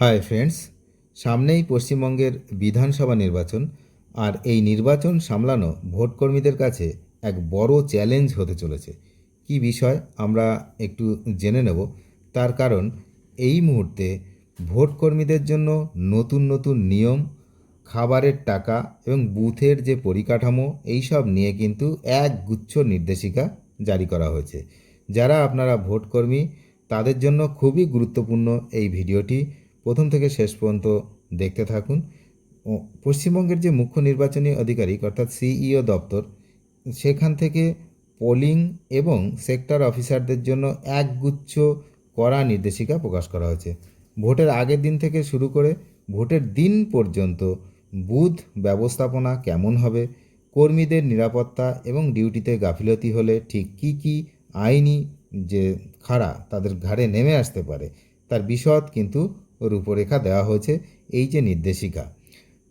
Hi friends, সামনেই পশ্চিমবঙ্গের বিধানসভা নির্বাচন। আর এই নির্বাচন সামলানো ভোটকর্মীদের কাছে এক বড় চ্যালেঞ্জ হতে চলেছে। কি বিষয় আমরা একটু জেনে নেব। তার কারণ এই মুহূর্তে ভোটকর্মীদের জন্য নতুন নতুন নিয়ম, খাবারের টাকা এবং বুথের যে পরিকাঠামো, এই সব নিয়ে কিন্তু এক গুচ্ছ নির্দেশিকা জারি করা হয়েছে। যারা আপনারা ভোটকর্মী তাদের জন্য খুবই গুরুত্বপূর্ণ এই ভিডিওটি। প্রথম থেকে শেষ পর্যন্ত দেখতে থাকুন। পশ্চিমবঙ্গের যে মুখ্য নির্বাচনী আধিকারিক অর্থাৎ সিইও দপ্তর, সেখান থেকে পোলিং এবং সেক্টর অফিসারদের জন্য একগুচ্ছ কড়া নির্দেশিকা প্রকাশ করা হয়েছে। ভোটের আগের দিন থেকে শুরু করে ভোটের দিন পর্যন্ত বুথ ব্যবস্থাপনা কেমন হবে, কর্মীদের নিরাপত্তা এবং ডিউটিতে গাফিলতি হলে ঠিক কী কী আইনি যে খাড়া তাদের ঘাড়ে নেমে আসতে পারে, তার বিশদ কিন্তু রূপরেখা দেওয়া হয়েছে এই যে নির্দেশিকা।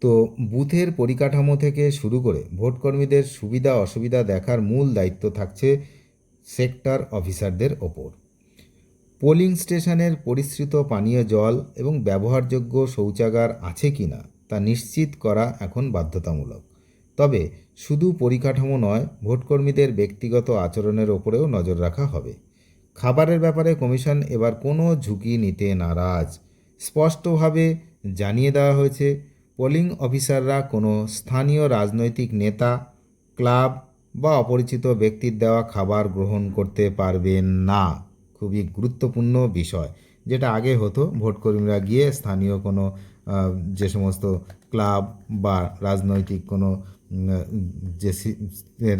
তো বুথের পরিকাঠামো থেকে শুরু করে ভোটকর্মীদের সুবিধা অসুবিধা দেখার মূল দায়িত্ব থাকছে সেক্টর অফিসারদের ওপর। পোলিং স্টেশনের পরিশ্রুত পানীয় জল এবং ব্যবহারযোগ্য শৌচাগার আছে কি না তা নিশ্চিত করা এখন বাধ্যতামূলক। তবে শুধু পরিকাঠামো নয়, ভোটকর্মীদের ব্যক্তিগত আচরণের ওপরেও নজর রাখা হবে। খাবারের ব্যাপারে কমিশন এবার কোনো ঝুঁকি নিতে নারাজ। স্পষ্টভাবে জানিয়ে দেওয়া হয়েছে, পোলিং অফিসাররা কোনো স্থানীয় রাজনৈতিক নেতা, ক্লাব বা অপরিচিত ব্যক্তির দেওয়া খাবার গ্রহণ করতে পারবেন না। খুবই গুরুত্বপূর্ণ বিষয়। যেটা আগে হতো, ভোটকর্মীরা গিয়ে স্থানীয় কোনো যে সমস্ত ক্লাব বা রাজনৈতিক কোনো যে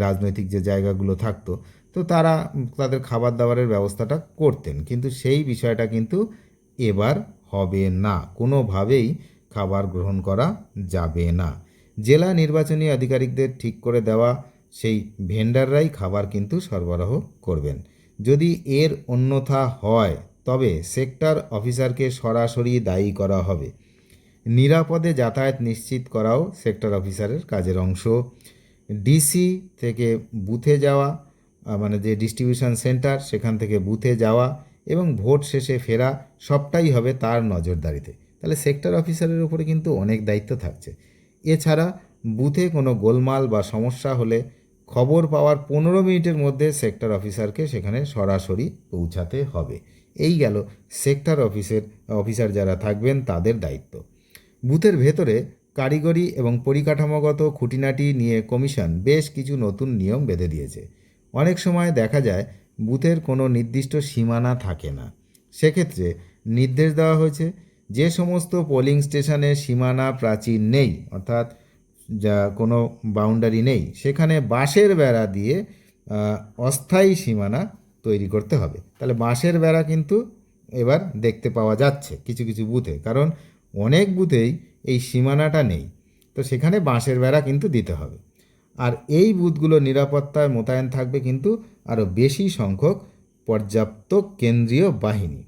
রাজনৈতিক যে জায়গাগুলো থাকতো, তো তারা তাদের খাবার দাবারের ব্যবস্থাটা করতেন, কিন্তু সেই বিষয়টা কিন্তু এবার হবে না। কোনোভাবেই খাবার গ্রহণ করা যাবে না। জেলা নির্বাচনী আধিকারিকদের ঠিক করে দেওয়া সেই ভেন্ডাররাই খাবার কিন্তু সরবরাহ করবেন। যদি এর অন্যথা হয় তবে সেক্টর অফিসারকে সরাসরি দায়ী করা হবে। নিরাপদে যাতায়াত নিশ্চিত করাও সেক্টর অফিসারের কাজের অংশ। ডিসি থেকে বুথে যাওয়া, মানে যে ডিস্ট্রিবিউশন সেন্টার সেখান থেকে বুথে যাওয়া এবং ভোট শেষে ফেরা, সবটাই হবে তার নজরদারিতে। তাহলে সেক্টর অফিসারের উপরে কিন্তু অনেক দায়িত্ব থাকছে। এছাড়া বুথে কোনো গোলমাল বা সমস্যা হলে খবর পাওয়ার 15 মিনিটের মধ্যে সেক্টর অফিসারকে সেখানে সরাসরি পৌঁছাতে হবে। এই গেল সেক্টর অফিসার যারা থাকবেন তাদের দায়িত্ব। বুথের ভেতরে কারিগরি এবং পরিকাঠামোগত খুঁটিনাটি নিয়ে কমিশন বেশ কিছু নতুন নিয়ম বেঁধে দিয়েছে। অনেক সময় দেখা যায় বুথের কোনো নির্দিষ্ট সীমানা থাকে না। সেক্ষেত্রে নির্দেশ দেওয়া হয়েছে, যে সমস্ত পোলিং স্টেশনে সীমানা প্রাচীর নেই, অর্থাৎ যা কোনো বাউন্ডারি নেই, সেখানে বাঁশের বেড়া দিয়ে অস্থায়ী সীমানা তৈরি করতে হবে। তাহলে বাঁশের বেড়া কিন্তু এবার দেখতে পাওয়া যাচ্ছে কিছু কিছু বুথে, কারণ অনেক বুথেই এই সীমানাটা নেই। তো সেখানে বাঁশের বেড়া কিন্তু দিতে হবে। আর এই বুথগুলো নিরাপত্তায় মোতায়েন থাকবে কিন্তু আরও বেশি সংখ্যক পর্যাপ্ত কেন্দ্রীয় বাহিনী।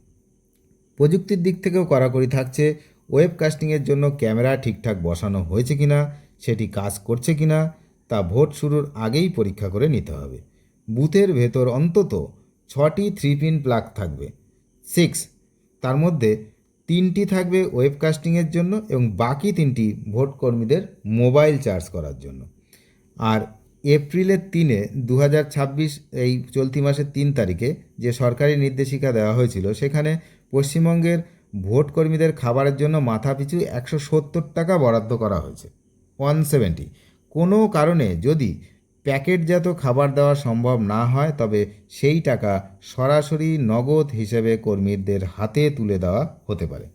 প্রযুক্তির দিক থেকেও কড়াকড়ি থাকছে। ওয়েবকাস্টিংয়ের জন্য ক্যামেরা ঠিকঠাক বসানো হয়েছে কিনা, সেটি কাজ করছে কিনা, তা ভোট শুরুর আগেই পরীক্ষা করে নিতে হবে। বুথের ভেতর অন্তত 6টি 3 পিন প্লাগ থাকবে, 6। তার মধ্যে 3টি থাকবে ওয়েবকাস্টিংয়ের জন্য এবং বাকি 3টি ভোটকর্মীদের মোবাইল চার্জ করার জন্য। আর এপ্রিলের 3-এ 2026, এই চলতি মাসের 3 তারিখে যে সরকারি নির্দেশিকা দেওয়া হয়েছিল, সেখানে পশ্চিমবঙ্গের ভোটকর্মীদের খাবারের জন্য মাথাপিছু 170 টাকা বরাদ্দ করা হয়েছে, 170। কোনো কারণে যদি প্যাকেটজাত খাবার দেওয়া সম্ভব না হয় তবে সেই টাকা সরাসরি নগদ হিসেবে কর্মীদের হাতে তুলে দেওয়া হতে পারে।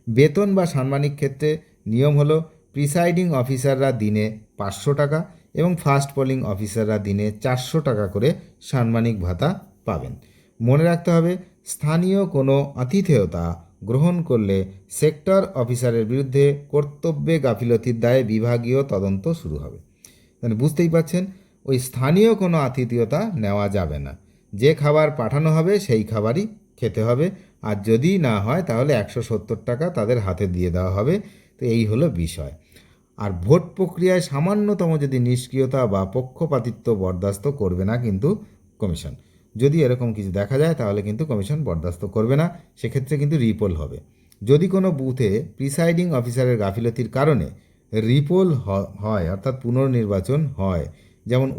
বেতন বা সাম্মানিক ক্ষেত্রে নিয়ম হলো, প্রিসাইডিং অফিসাররা দিনে 500 টাকা এবং ফার্স্ট পোলিং অফিসাররা দিনে 400 টাকা করে সাম্মানিক ভাতা পাবেন। মনে রাখতে হবে, স্থানীয় কোনো আতিথেয়তা গ্রহণ করলে সেক্টর অফিসারের বিরুদ্ধে কর্তব্যে গাফিলতির দায়ে বিভাগীয় তদন্ত শুরু হবে। মানে বুঝতেই পারছেন, ওই স্থানীয় কোনো আতিথেয়তা নেওয়া যাবে না। যে খাবার পাঠানো হবে সেই খাবারই খেতে হবে। আর যদি না হয় তাহলে 170 টাকা তাদের হাতে দিয়ে দেওয়া হবে। তো এই হলো বিষয়। আর ভোট প্রক্রিয়ায় সামান্যতম যদি নিষ্ক্রিয়তা বা পক্ষপাতিত্ব বরদাস্ত করবে না কিন্তু কমিশন। যদি এরকম কিছু দেখা যায় তাহলে কিন্তু কমিশন বরদাস্ত করবে না, সেক্ষেত্রে কিন্তু রিপোল হবে। যদি কোনো বুথে প্রিসাইডিং অফিসারের গাফিলতির কারণে রিপোল হয় অর্থাৎ পুনর্নির্বাচন হয়, যেমন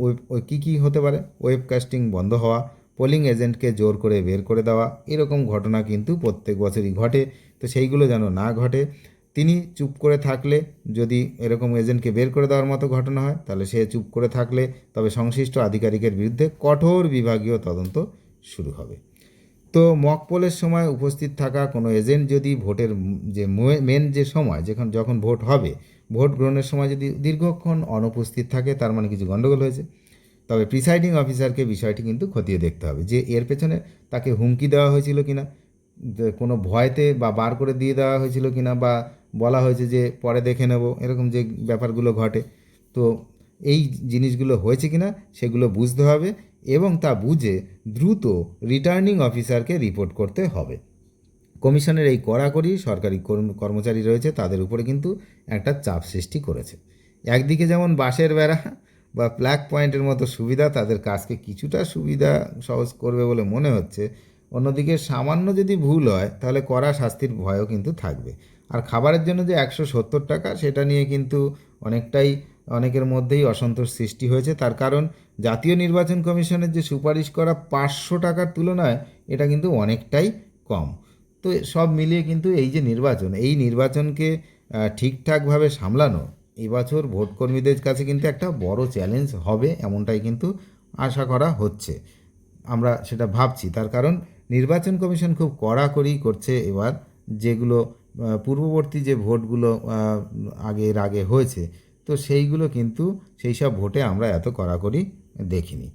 কী কী হতে পারে, ওয়েবকাস্টিং বন্ধ হওয়া, পোলিং এজেন্টকে জোর করে বের করে দেওয়া, এরকম ঘটনা কিন্তু প্রত্যেক বছরই ঘটে। তো সেইগুলো যেন না ঘটে। তিনি চুপ করে থাকলে, যদি এরকম এজেন্টকে বের করে দেওয়ার মতো ঘটনা হয়, তাহলে সে চুপ করে থাকলে তবে সংশ্লিষ্ট আধিকারিকের বিরুদ্ধে কঠোর বিভাগীয় তদন্ত শুরু হবে। তো মক পোলের সময় উপস্থিত থাকা কোনো এজেন্ট যদি ভোটের যে মেন যে সময় যখন ভোট হবে, ভোট গ্রহণের সময় যদি দীর্ঘক্ষণ অনুপস্থিত থাকে, তার মানে কিছু গণ্ডগোল হয়েছে। তবে প্রিসাইডিং অফিসারকে বিষয়টি কিন্তু খতিয়ে দেখতে হবে যে এর পেছনে তাকে হুমকি দেওয়া হয়েছিল কিনা, কোনো ভয়তে বা বার করে দিয়ে দেওয়া হয়েছিল কিনা, বা বলা হয়েছে যে পরে দেখে নেব, এরকম যে ব্যাপারগুলো ঘটে। তো এই জিনিসগুলো হয়েছে কিনা সেগুলো বুঝতে হবে এবং তা বুঝে দ্রুত রিটার্নিং অফিসারকে রিপোর্ট করতে হবে। কমিশনের এই কড়াকড়ি সরকারি কর্মচারী রয়েছে তাদের উপরে কিন্তু একটা চাপ সৃষ্টি করেছে। একদিকে যেমন বাঁশের বেড়া বা প্লাগ পয়েন্টের মতো সুবিধা তাদের কাজকে কিছুটা সুবিধা সহজ করবে বলে মনে হচ্ছে, অন্যদিকে সামান্য যদি ভুল হয় তাহলে কড়া শাস্তির ভয়ও কিন্তু থাকবে। আর খাবারের জন্য যে 170 টাকা, সেটা নিয়ে কিন্তু অনেকের মধ্যেই অসন্তোষ সৃষ্টি হয়েছে। তার কারণ জাতীয় নির্বাচন কমিশনের যে সুপারিশ করা 500 টাকার তুলনায় এটা কিন্তু অনেকটাই কম। তো সব মিলিয়ে কিন্তু এই যে এই নির্বাচনকে ঠিকঠাকভাবে সামলানো এবছর ভোটকর্মীদের কাছে কিন্তু একটা বড় চ্যালেঞ্জ হবে, এমনটাই কিন্তু আশা করা হচ্ছে। আমরা সেটা ভাবছি, তার কারণ নির্বাচন কমিশন খুব কড়াকড়ি করছে এবার। যেগুলো পূর্ববর্তী যে ভোটগুলো আগে হয়েছে, তো সেইগুলো কিন্তু সেই সব ভোটে আমরা এত কড়াকড়ি দেখিনি।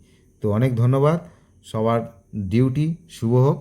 তো অনেক ধন্যবাদ, সবার ডিউটি শুভ হোক।